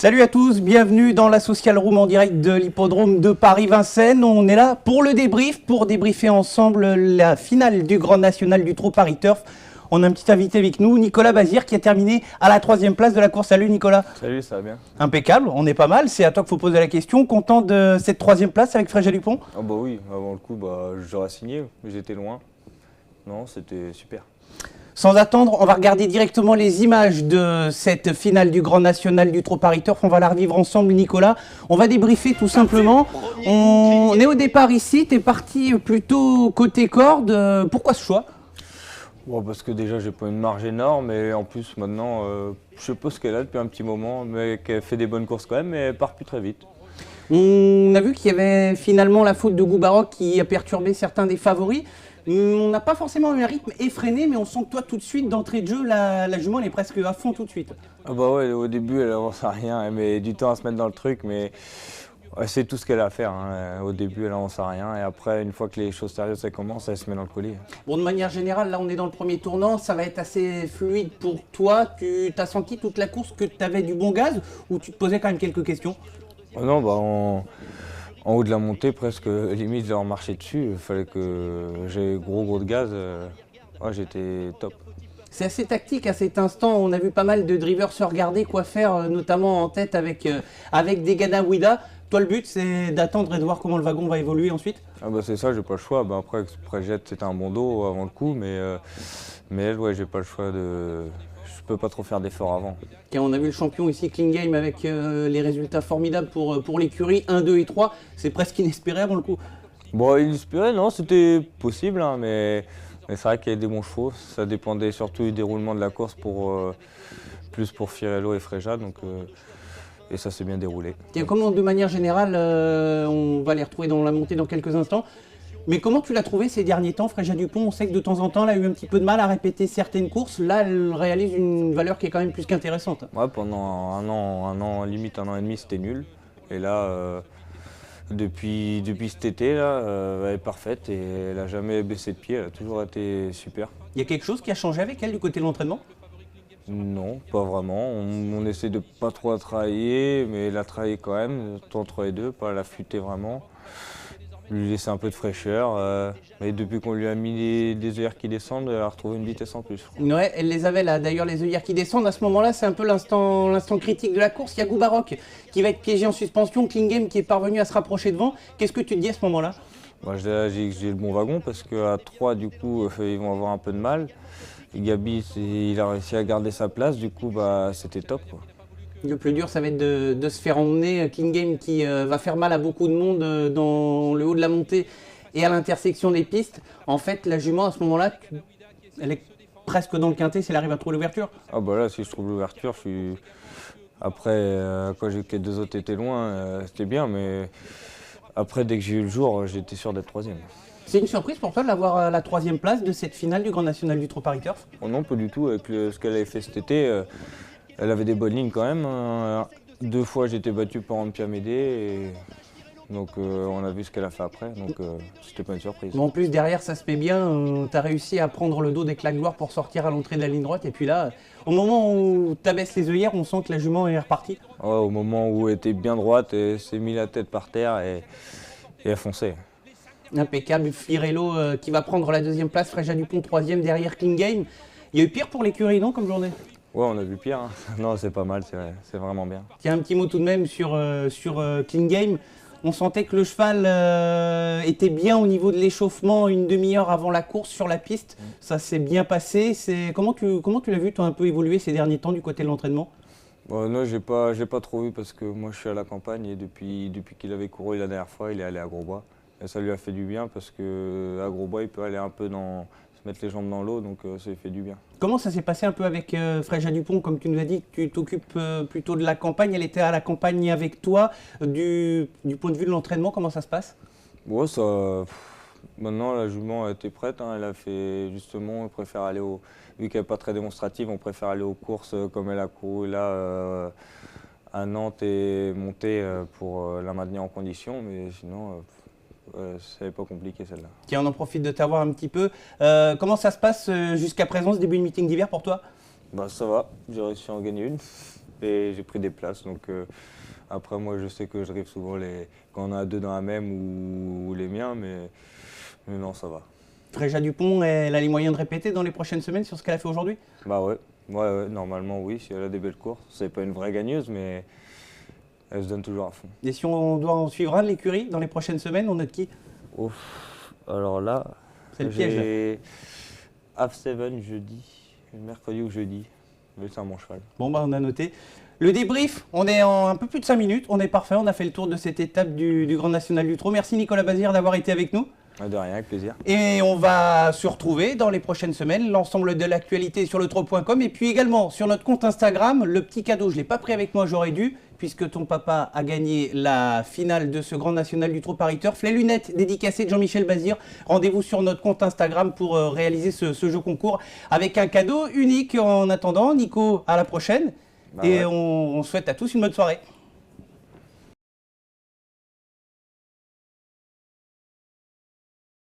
Salut à tous, bienvenue dans la Social Room en direct de l'hippodrome de Paris-Vincennes. On est là pour le débrief, pour débriefer ensemble la finale du Grand National du Trot Paris Turf. On a un petit invité avec nous, Nicolas Bazir, qui a terminé à la 3e place de la course. Salut Nicolas. Salut, ça va bien. Impeccable, on est pas mal, c'est à toi qu'il faut poser la question. Content de cette 3e place avec Fréja Dupont? Ah bah oui, avant le coup, j'aurais signé, j'étais loin. Non, c'était super. Sans attendre, on va regarder directement les images de cette finale du Grand National du Trot Paris Turf. On va la revivre ensemble, Nicolas. On va débriefer tout simplement. On est au départ ici, tu es parti plutôt côté corde. Pourquoi ce choix? Bon, parce que déjà, j'ai pas une marge énorme et en plus, maintenant, je sais pas ce qu'elle a depuis un petit moment, mais qu'elle fait des bonnes courses quand même, mais elle part plus très vite. On a vu qu'il y avait finalement la faute de Goubaroc qui a perturbé certains des favoris. On n'a pas forcément eu un rythme effréné, mais on sent que toi, tout de suite, d'entrée de jeu, la jument, elle est presque à fond tout de suite. Ah bah ouais, au début, elle avance à rien, elle met du temps à se mettre dans le truc, mais ouais, c'est tout ce qu'elle a à faire. Hein. Au début, elle avance à rien, et après, une fois que les choses sérieuses commencent, elle se met dans le collier. Bon, de manière générale, là, on est dans le premier tournant, ça va être assez fluide pour toi. Tu as senti toute la course que tu avais du bon gaz, ou tu te posais quand même quelques questions? Oh non, en haut de la montée, presque, limite, j'ai marché dessus. Il fallait que j'ai gros de gaz. Ouais, j'étais top. C'est assez tactique à cet instant. On a vu pas mal de drivers se regarder quoi faire, notamment en tête avec Degana Ouida. Toi, le but, c'est d'attendre et de voir comment le wagon va évoluer ensuite? Ah bah c'est ça, j'ai pas le choix. Après, Jet, c'était un bon dos avant le coup, mais elle, ouais, j'ai pas le choix de. Je peux pas trop faire d'efforts avant. Et on a vu le champion ici, Clean Game, avec les résultats formidables pour l'écurie 1, 2 et 3. C'est presque inespéré avant le coup. Bon, inespéré, non, c'était possible, hein, mais c'est vrai qu'il y avait des bons chevaux. Ça dépendait surtout du déroulement de la course plus pour Firello et Fréja, et ça s'est bien déroulé. Et comment, de manière générale, on va les retrouver dans la montée dans quelques instants. Mais comment tu l'as trouvé ces derniers temps, Fréja Dupont? On sait que de temps en temps, elle a eu un petit peu de mal à répéter certaines courses. Là, elle réalise une valeur qui est quand même plus qu'intéressante. Ouais, pendant limite un an et demi, c'était nul. Et là, depuis cet été, là, elle est parfaite et elle n'a jamais baissé de pied. Elle a toujours été super. Il y a quelque chose qui a changé avec elle du côté de l'entraînement? Non, pas vraiment. On essaie de pas trop la travailler, mais la travailler quand même, entre les deux, pas la fuiter vraiment. Lui laisser un peu de fraîcheur. Mais depuis qu'on lui a mis des œillères qui descendent, elle a retrouvé une vitesse en plus. Ouais, elle les avait là. D'ailleurs, les œillères qui descendent, à ce moment-là, c'est un peu l'instant critique de la course. Il y a Goubaroc qui va être piégé en suspension, Clean Game qui est parvenu à se rapprocher devant. Qu'est-ce que tu te dis à ce moment-là? J'ai le bon wagon parce qu'à 3, du coup, ils vont avoir un peu de mal. Et Gabi, il a réussi à garder sa place, du coup, c'était top, quoi. Le plus dur, ça va être de se faire emmener. Clean Game qui va faire mal à beaucoup de monde dans le haut de la montée et à l'intersection des pistes. En fait, la jument, à ce moment-là, elle est presque dans le quintet si elle arrive à trouver l'ouverture. Ah bah là, si je trouve l'ouverture, je suis... Après, quand j'ai vu que les deux autres étaient loin, c'était bien, mais après, dès que j'ai eu le jour, j'étais sûr d'être 3e. C'est une surprise pour toi de l'avoir à la 3e place de cette finale du Grand National du Trot Paris Turf? Oh non, pas du tout. Avec ce qu'elle avait fait cet été, elle avait des bonnes lignes quand même. 2 fois, j'ai été battu par Ampia Médé. Donc on a vu ce qu'elle a fait après, donc c'était pas une surprise. Mais en plus derrière ça se met bien, tu as réussi à prendre le dos d'éclat de gloire pour sortir à l'entrée de la ligne droite et puis là, au moment où tu abaisses les œillères, on sent que la jument est repartie. Ouais, au moment où elle était bien droite, elle s'est mis la tête par terre et elle fonçait. Impeccable, Firello qui va prendre la 2e place, Fréja Dupont 3e derrière Clean Game. Il y a eu pire pour l'écurie, non, comme journée? Ouais, on a vu pire, hein. Non, c'est pas mal, c'est vraiment bien. Tiens, un petit mot tout de même sur Clean Game. On sentait que le cheval était bien au niveau de l'échauffement une demi-heure avant la course sur la piste. Ça s'est bien passé. Comment tu l'as vu, toi, un peu évoluer ces derniers temps du côté de l'entraînement? Non, j'ai pas trop vu parce que moi je suis à la campagne et depuis qu'il avait couru la dernière fois, il est allé à Grosbois. Et ça lui a fait du bien parce qu'à Grosbois, il peut aller un peu se mettre les jambes dans l'eau, donc ça lui fait du bien. Comment ça s'est passé un peu avec Fréja Dupont? Comme tu nous as dit, tu t'occupes plutôt de la campagne. Elle était à la campagne avec toi. Du point de vue de l'entraînement, comment ça se passe? Ouais, maintenant la jument était prête, hein. Elle a fait justement, on préfère aller vu qu'elle n'est pas très démonstrative, on préfère aller aux courses comme elle a couru là à Nantes et monter pour la maintenir en condition, mais sinon ça n'est pas compliqué celle-là. Tiens, on en profite de t'avoir un petit peu. Comment ça se passe jusqu'à présent, ce début de meeting d'hiver pour toi? Ça va, j'ai réussi à en gagner une. et j'ai pris des places. Donc après, moi, je sais que je drive souvent quand on a deux dans la même ou les miens, mais non, ça va. Fréja Dupont, elle a les moyens de répéter dans les prochaines semaines sur ce qu'elle a fait aujourd'hui? Bah ouais, normalement oui, si elle a des belles courses. C'est pas une vraie gagneuse, mais elle se donne toujours à fond. Et si on doit en suivre un de l'écurie dans les prochaines semaines, on note qui? Ouf, alors là, C'est le piège. j'ai Half Seven jeudi, mercredi ou jeudi. Mais c'est mon cheval. Bon, bah, on a noté. Le débrief, on est en un peu plus de 5 minutes, on est parfait, on a fait le tour de cette étape du Grand National du Trot. Merci Nicolas Bazir d'avoir été avec nous. De rien, avec plaisir. Et on va se retrouver dans les prochaines semaines, l'ensemble de l'actualité sur le trot.com et puis également sur notre compte Instagram. Le petit cadeau, je ne l'ai pas pris avec moi, j'aurais dû, puisque ton papa a gagné la finale de ce Grand National du Trot Paris Turf. Les lunettes dédicacées de Jean-Michel Bazir. Rendez-vous sur notre compte Instagram pour réaliser ce jeu concours avec un cadeau unique. En attendant, Nico, à la prochaine. Et on souhaite à tous une bonne soirée.